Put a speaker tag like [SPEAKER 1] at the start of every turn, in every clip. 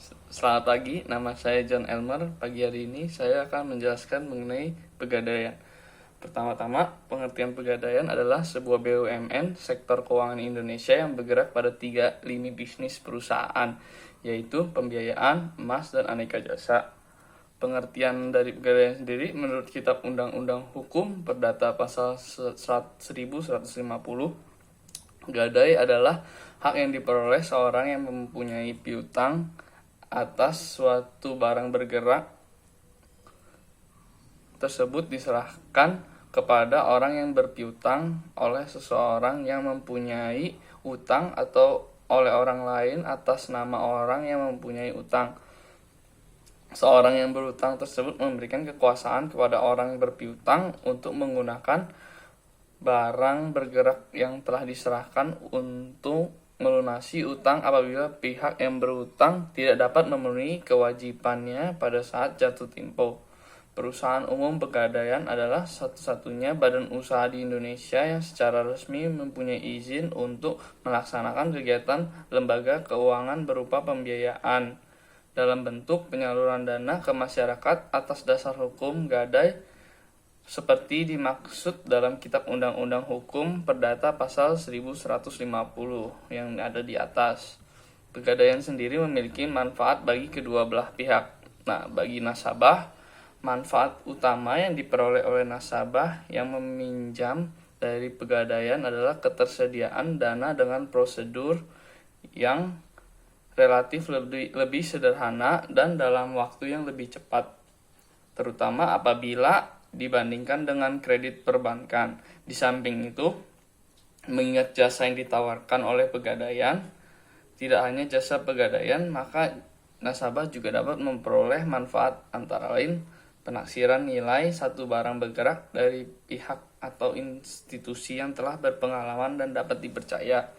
[SPEAKER 1] Selamat pagi, nama saya John Elmer. Pagi hari ini saya akan menjelaskan mengenai pegadaian. Pertama-tama, pengertian pegadaian adalah sebuah BUMN sektor keuangan Indonesia yang bergerak pada 3 lini bisnis perusahaan, yaitu pembiayaan, emas, dan aneka jasa. Pengertian dari pegadaian sendiri menurut Kitab Undang-Undang Hukum Perdata Pasal 1150, gadai adalah hak yang diperoleh seorang yang mempunyai piutang atas suatu barang bergerak tersebut diserahkan kepada orang yang berpiutang oleh seseorang yang mempunyai utang atau oleh orang lain atas nama orang yang mempunyai utang. Seorang yang berutang tersebut memberikan kekuasaan kepada orang yang berpiutang untuk menggunakan barang bergerak yang telah diserahkan untuk melunasi utang apabila pihak yang berutang tidak dapat memenuhi kewajibannya pada saat jatuh tempo. Perusahaan umum pegadaian adalah satu-satunya badan usaha di Indonesia yang secara resmi mempunyai izin untuk melaksanakan kegiatan lembaga keuangan berupa pembiayaan dalam bentuk penyaluran dana ke masyarakat atas dasar hukum gadai seperti dimaksud dalam Kitab Undang-Undang Hukum Perdata Pasal 1150 yang ada di atas. Pegadaian sendiri memiliki manfaat bagi kedua belah pihak. Nah, bagi nasabah, manfaat utama yang diperoleh oleh nasabah yang meminjam dari pegadaian adalah ketersediaan dana dengan prosedur yang relatif lebih sederhana dan dalam waktu yang lebih cepat, terutama apabila dibandingkan dengan kredit perbankan. Di samping itu, mengingat jasa yang ditawarkan oleh pegadaian, tidak hanya jasa pegadaian, maka nasabah juga dapat memperoleh manfaat antara lain penaksiran nilai satu barang bergerak dari pihak atau institusi yang telah berpengalaman dan dapat dipercaya.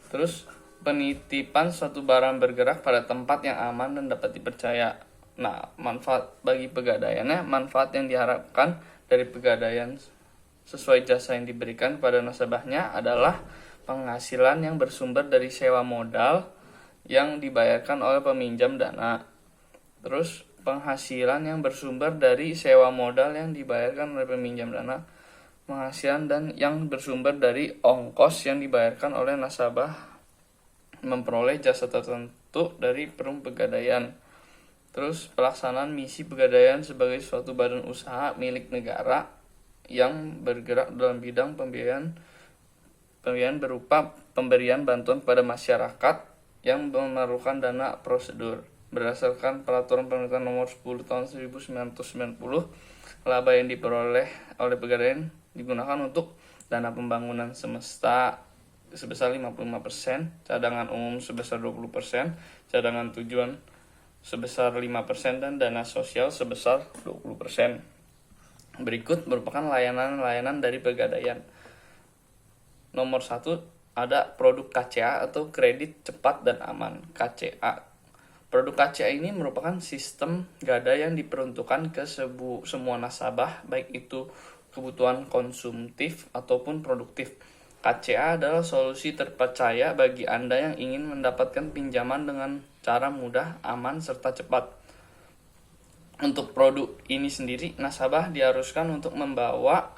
[SPEAKER 1] Terus, penitipan suatu barang bergerak pada tempat yang aman dan dapat dipercaya. Nah, manfaat bagi pegadaiannya, manfaat yang diharapkan dari pegadaian sesuai jasa yang diberikan kepada nasabahnya adalah penghasilan yang bersumber dari sewa modal yang dibayarkan oleh peminjam dana. Terus, penghasilan yang bersumber dari sewa modal yang dibayarkan oleh peminjam dana, penghasilan dan yang bersumber dari ongkos yang dibayarkan oleh nasabah memperoleh jasa tertentu dari perum pegadaian. Terus, pelaksanaan misi pegadaian sebagai suatu badan usaha milik negara yang bergerak dalam bidang pembiayaan berupa pemberian bantuan kepada masyarakat yang memerlukan dana prosedur. Berdasarkan Peraturan Pemerintah Nomor 10 Tahun 1990, laba yang diperoleh oleh pegadaian digunakan untuk dana pembangunan semesta sebesar 55%, cadangan umum sebesar 20%, cadangan tujuan sebesar 5%, dan dana sosial sebesar 20%. Berikut merupakan layanan-layanan dari pegadaian. Nomor 1, ada produk KCA atau kredit cepat dan aman, KCA. Produk KCA ini merupakan sistem gadai yang diperuntukkan ke semua nasabah, baik itu kebutuhan konsumtif ataupun produktif. KCA adalah solusi terpercaya bagi Anda yang ingin mendapatkan pinjaman dengan cara mudah, aman, serta cepat. Untuk produk ini sendiri, nasabah diharuskan untuk membawa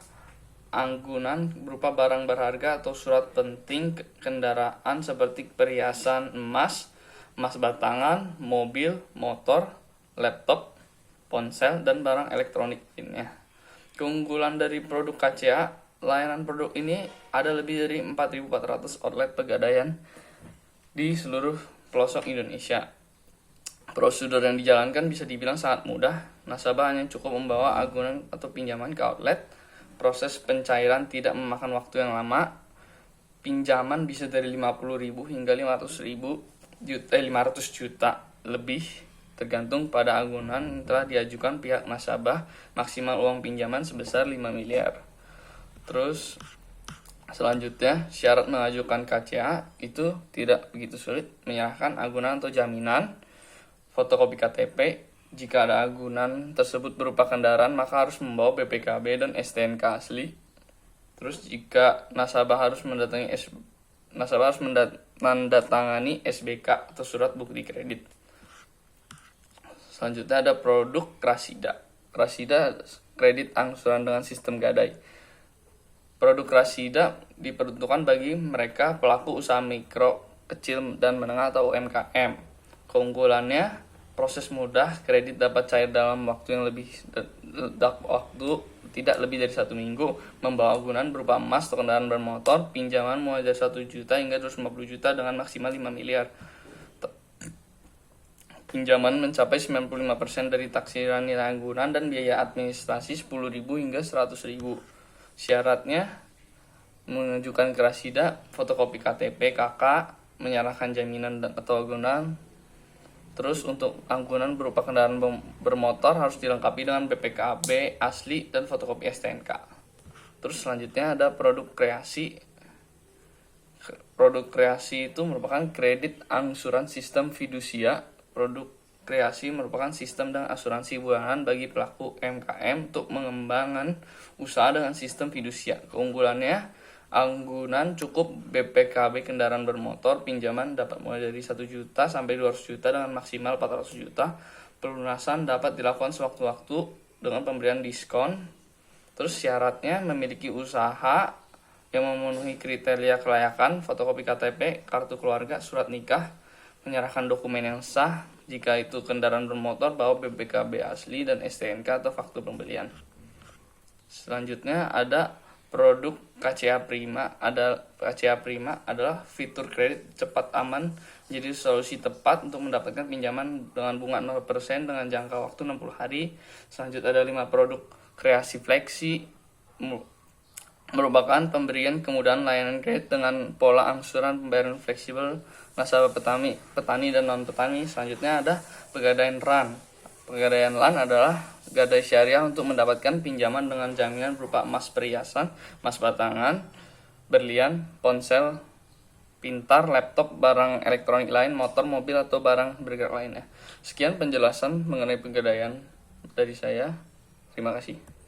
[SPEAKER 1] anggunan berupa barang berharga atau surat penting kendaraan seperti perhiasan emas, emas batangan, mobil, motor, laptop, ponsel, dan barang elektronik lainnya. Keunggulan dari produk KCA, layanan produk ini ada lebih dari 4.400 outlet pegadaian di seluruh pelosok Indonesia. Prosedur yang dijalankan bisa dibilang sangat mudah. Nasabah hanya cukup membawa agunan atau pinjaman ke outlet. Proses pencairan tidak memakan waktu yang lama. Pinjaman bisa dari 50.000 hingga 500 juta lebih, tergantung pada agunan yang telah diajukan pihak nasabah. Maksimal uang pinjaman sebesar 5 miliar. Terus selanjutnya, syarat mengajukan KCA itu tidak begitu sulit. Menyerahkan agunan atau jaminan, fotokopi KTP. Jika ada agunan tersebut berupa kendaraan, maka harus membawa BPKB dan STNK asli. Terus jika nasabah harus mendatangani SBK atau surat bukti kredit. Selanjutnya ada produk Krasida. Krasida kredit angsuran dengan sistem gadai. Produk Krasida diperuntukkan bagi mereka pelaku usaha mikro, kecil, dan menengah atau UMKM. Keunggulannya, proses mudah, kredit dapat cair dalam waktu tidak lebih dari 1 minggu, membawa gunaan berupa emas atau kendaraan bermotor, pinjaman mulai dari 1 juta hingga 250 juta dengan maksimal 5 miliar. Pinjaman mencapai 95% dari taksiran nilai anggunan dan biaya administrasi 10.000 hingga 100.000. Syaratnya menunjukkan Krasida, fotokopi KTP, KK, menyerahkan jaminan atau anggunan. Terus untuk anggunan berupa kendaraan bermotor harus dilengkapi dengan BPKB asli dan fotokopi STNK. Terus selanjutnya ada produk kreasi. Produk kreasi itu merupakan kredit angsuran sistem fidusia. Produk kreasi merupakan sistem dan asuransi bulanan bagi pelaku UMKM untuk mengembangkan usaha dengan sistem fidusia. Keunggulannya, anggunan cukup BPKB kendaraan bermotor, pinjaman dapat mulai dari 1 juta sampai 200 juta dengan maksimal 400 juta. Pelunasan dapat dilakukan sewaktu-waktu dengan pemberian diskon. Terus syaratnya memiliki usaha yang memenuhi kriteria kelayakan, fotokopi KTP, kartu keluarga, surat nikah, menyerahkan dokumen yang sah, jika itu kendaraan bermotor bawa BPKB asli dan STNK atau faktur pembelian. Selanjutnya ada produk KCA Prima. KCA Prima adalah fitur kredit cepat aman, jadi solusi tepat untuk mendapatkan pinjaman dengan bunga 0% dengan jangka waktu 60 hari. Selanjutnya ada 5 produk kreasi fleksi, merupakan pemberian kemudahan layanan kredit dengan pola angsuran pembayaran fleksibel nasabah petani dan non-petani. Selanjutnya ada Pegadaian RAN. Pegadaian RAN adalah gadai syariah untuk mendapatkan pinjaman dengan jaminan berupa emas perhiasan, emas batangan, berlian, ponsel pintar, laptop, barang elektronik lain, motor, mobil, atau barang bergerak lainnya. Sekian penjelasan mengenai pegadaian dari saya. Terima kasih.